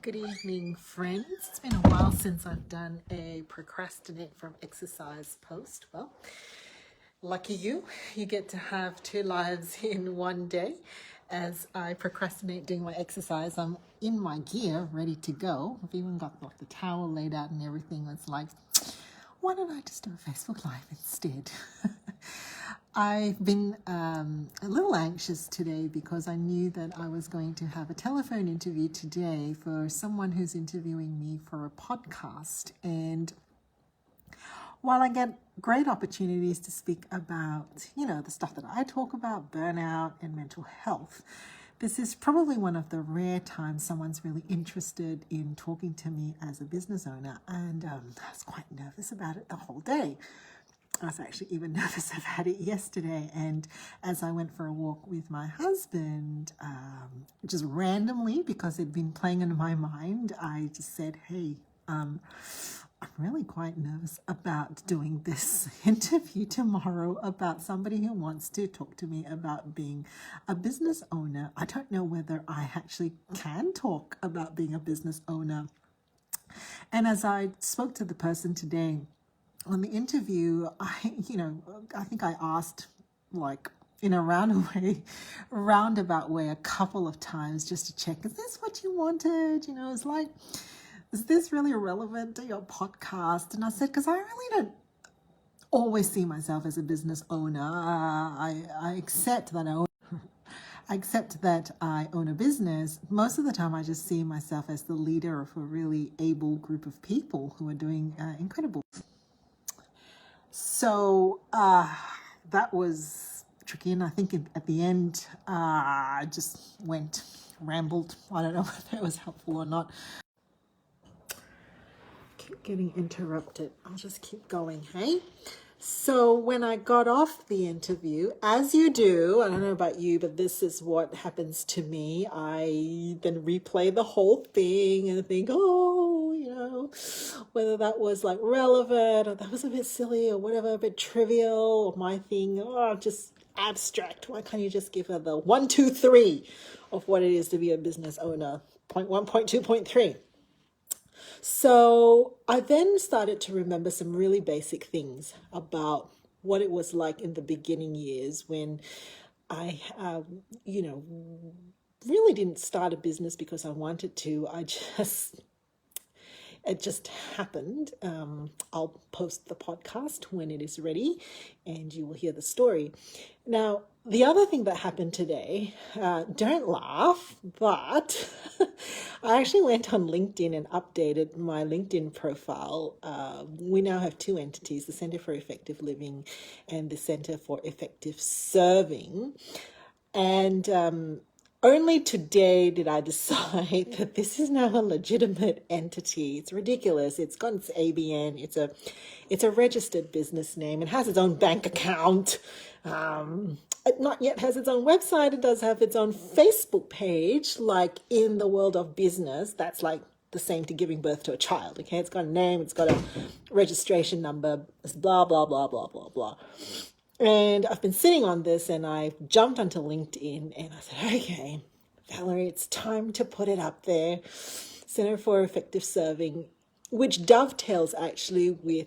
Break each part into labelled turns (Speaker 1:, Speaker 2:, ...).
Speaker 1: Good evening, friends. It's been a while since I've done a procrastinate from exercise post. Well, lucky you, you get to have two lives in one day. As I procrastinate doing my exercise, I'm in my gear, ready to go. I've even got like the towel laid out and everything. It's like, why don't I just do a Facebook Live instead? I've been a little anxious today because I knew that I was going to have a telephone interview today for someone who's interviewing me for a podcast. And while I get great opportunities to speak about, the stuff that I talk about, burnout and mental health, this is probably one of the rare times someone's really interested in talking to me as a business owner. And I was quite nervous about it the whole day. I was actually even nervous about it yesterday. And as I went for a walk with my husband, just randomly, because it'd been playing in my mind, I just said, hey, I'm really quite nervous about doing this interview tomorrow about somebody who wants to talk to me about being a business owner. I don't know whether I actually can talk about being a business owner. And as I spoke to the person today, on the interview, I think I asked like in a roundabout way a couple of times just to check, is this what you wanted? It's like, is this really relevant to your podcast? And I said, because I really don't always see myself as a business owner. I accept that I own a business. Most of the time, I just see myself as the leader of a really able group of people who are doing incredible. So that was tricky, and I think at the end I just rambled. I don't know whether it was helpful or not. Keep getting interrupted. I'll just keep going, hey? So when I got off the interview, as you do, I don't know about you, but this is what happens to me. I then replay the whole thing and think, whether that was like relevant or that was a bit silly or whatever, a bit trivial or my thing, just abstract. Why can't you just give her the 1, 2, 3 of what it is to be a business owner? Point 1, point 2, point 3. So I then started to remember some really basic things about what it was like in the beginning years when I, really didn't start a business because I wanted to. It just happened. I'll post the podcast when it is ready and you will hear the story. Now, the other thing that happened today, don't laugh, but I actually went on LinkedIn and updated my LinkedIn profile. We now have two entities, the Center for Effective Living and the Center for Effective Serving. And only today did I decide that this is now a legitimate entity. It's ridiculous. It's got its ABN. It's a registered business name. It has its own bank account. It not yet has its own website. It does have its own Facebook page. Like in the world of business, that's like the same to giving birth to a child. Okay, it's got a name. It's got a registration number. It's blah blah blah blah blah blah. And I've been sitting on this and I jumped onto LinkedIn and I said, okay, Valerie, it's time to put it up there. Center for Effective Serving, which dovetails actually with,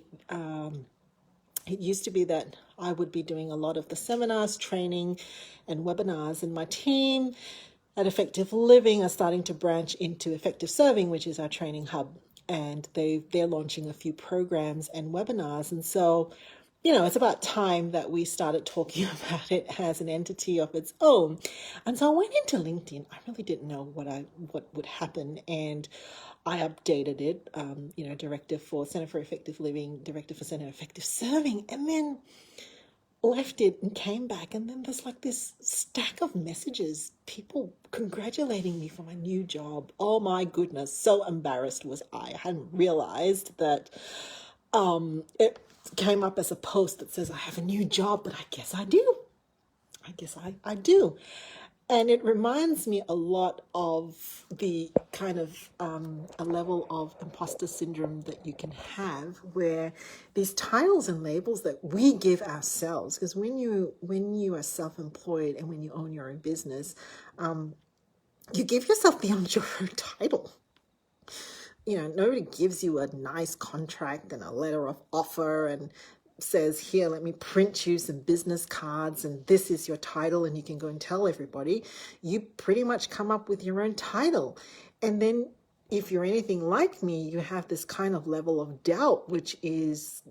Speaker 1: it used to be that I would be doing a lot of the seminars, training and webinars, and my team at Effective Living are starting to branch into Effective Serving, which is our training hub. And they're launching a few programs and webinars. And so it's about time that we started talking about it as an entity of its own. And so I went into LinkedIn. I really didn't know what would happen. And I updated it, director for Center for Effective Living, director for Center Effective Serving, and then left it and came back. And then there's like this stack of messages, people congratulating me for my new job. Oh my goodness. So embarrassed was I. I hadn't realized that it came up as a post that says I have a new job, but I guess I do. I do. And it reminds me a lot of the kind of a level of imposter syndrome that you can have, where these titles and labels that we give ourselves, because when you are self-employed and when you own your own business, you give yourself the your own title. Nobody gives you a nice contract and a letter of offer and says, here, let me print you some business cards and this is your title and you can go and tell everybody. You pretty much come up with your own title. And then if you're anything like me, you have this kind of level of doubt, which is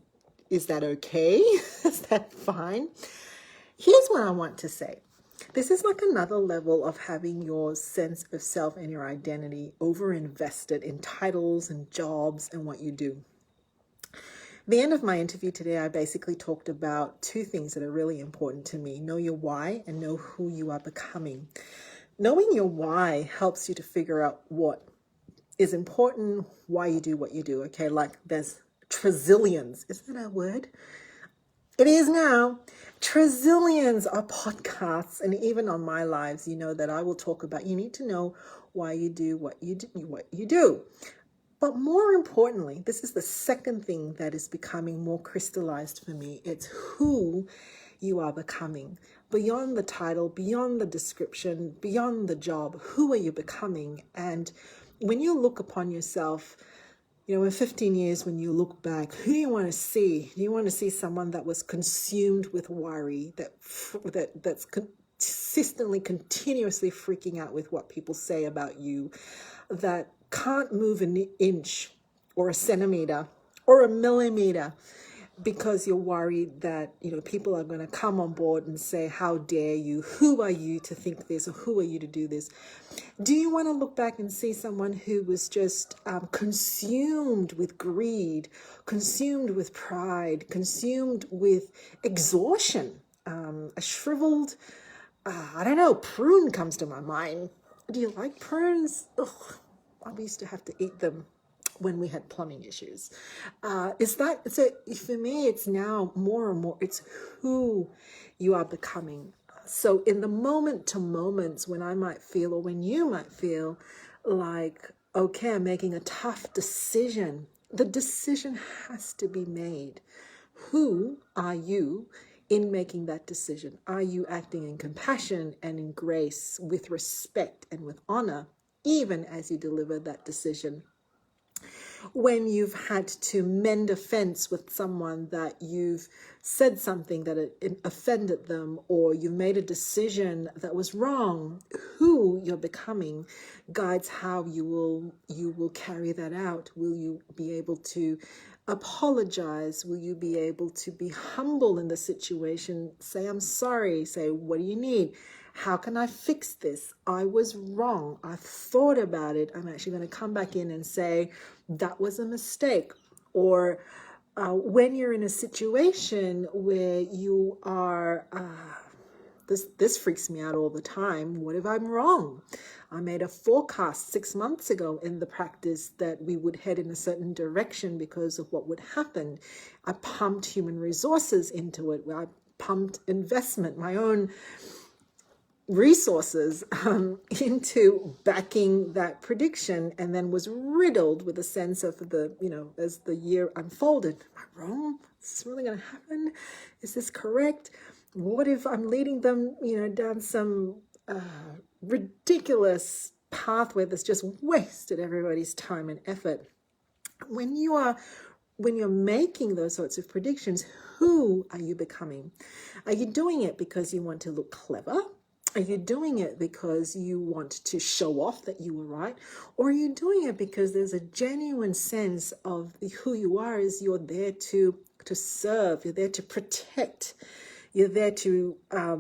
Speaker 1: that okay? Is that fine? Here's what I want to say. This is like another level of having your sense of self and your identity over-invested in titles and jobs and what you do. The end of my interview today, I basically talked about two things that are really important to me. Know your why and know who you are becoming. Knowing your why helps you to figure out what is important, why you do what you do. Okay, like there's trillions. Is that a word? It is now. Trillions of podcasts, and even on my lives, that I will talk about. You need to know why you do what you do. But more importantly, this is the second thing that is becoming more crystallized for me. It's who you are becoming. Beyond the title, beyond the description, beyond the job, who are you becoming? And when you look upon yourself, in 15 years, when you look back, who do you want to see? Do you want to see someone that was consumed with worry, that's consistently, continuously freaking out with what people say about you, that can't move an inch or a centimeter or a millimeter because you're worried that, people are going to come on board and say, how dare you? Who are you to think this, or who are you to do this? Do you want to look back and see someone who was just consumed with greed, consumed with pride, consumed with exhaustion? A shriveled, prune comes to my mind. Do you like prunes? Ugh, I used to have to eat them when we had plumbing issues. For me, it's now more and more, it's who you are becoming. So in the moment to moments when I might feel, or when you might feel like, okay, I'm making a tough decision, the decision has to be made. Who are you in making that decision? Are you acting in compassion and in grace, with respect and with honor, even as you deliver that decision? When you've had to mend a fence with someone that you've said something that it offended them, or you made a decision that was wrong, who you're becoming guides how you will carry that out. Will you be able to apologize? Will you be able to be humble in the situation? Say, I'm sorry. Say, what do you need? How can I fix this? I was wrong. I thought about it. I'm actually going to come back in and say, that was a mistake. Or when you're in a situation where you are, this freaks me out all the time. What if I'm wrong? I made a forecast 6 months ago in the practice that we would head in a certain direction because of what would happen. I pumped human resources into it. I pumped investment, my own resources into backing that prediction, and then was riddled with a sense of as the year unfolded. Am I wrong? Is this really going to happen? Is this correct? What if I'm leading them, down some ridiculous pathway that's just wasted everybody's time and effort? When you're making those sorts of predictions, who are you becoming? Are you doing it because you want to look clever? Are you doing it because you want to show off that you were right? Or are you doing it because there's a genuine sense of who you are, is you're there to serve, you're there to protect, you're there to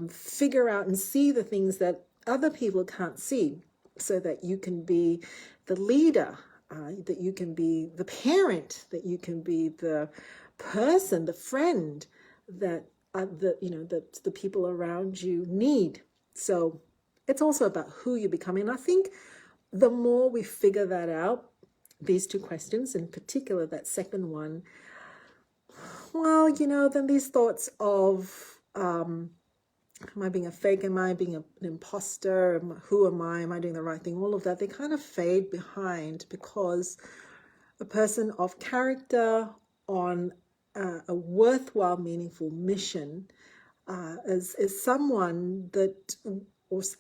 Speaker 1: figure out and see the things that other people can't see, so that you can be the leader, that you can be the parent, that you can be the person, the friend that the people around you need. So it's also about who you're becoming. And I think the more we figure that out, these two questions, in particular, that second one, well, then these thoughts of, am I being a fake? Am I being an imposter? Who am I? Am I doing the right thing? All of that, they kind of fade behind, because a person of character on a worthwhile, meaningful mission is someone that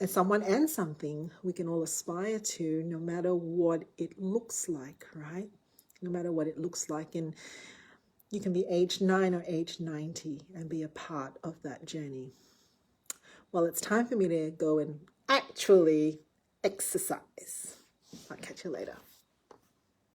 Speaker 1: or someone and something we can all aspire to, no matter what it looks like, right? No matter what it looks like. And you can be age 9 or age 90 and be a part of that journey. Well, it's time for me to go and actually exercise. I'll catch you later.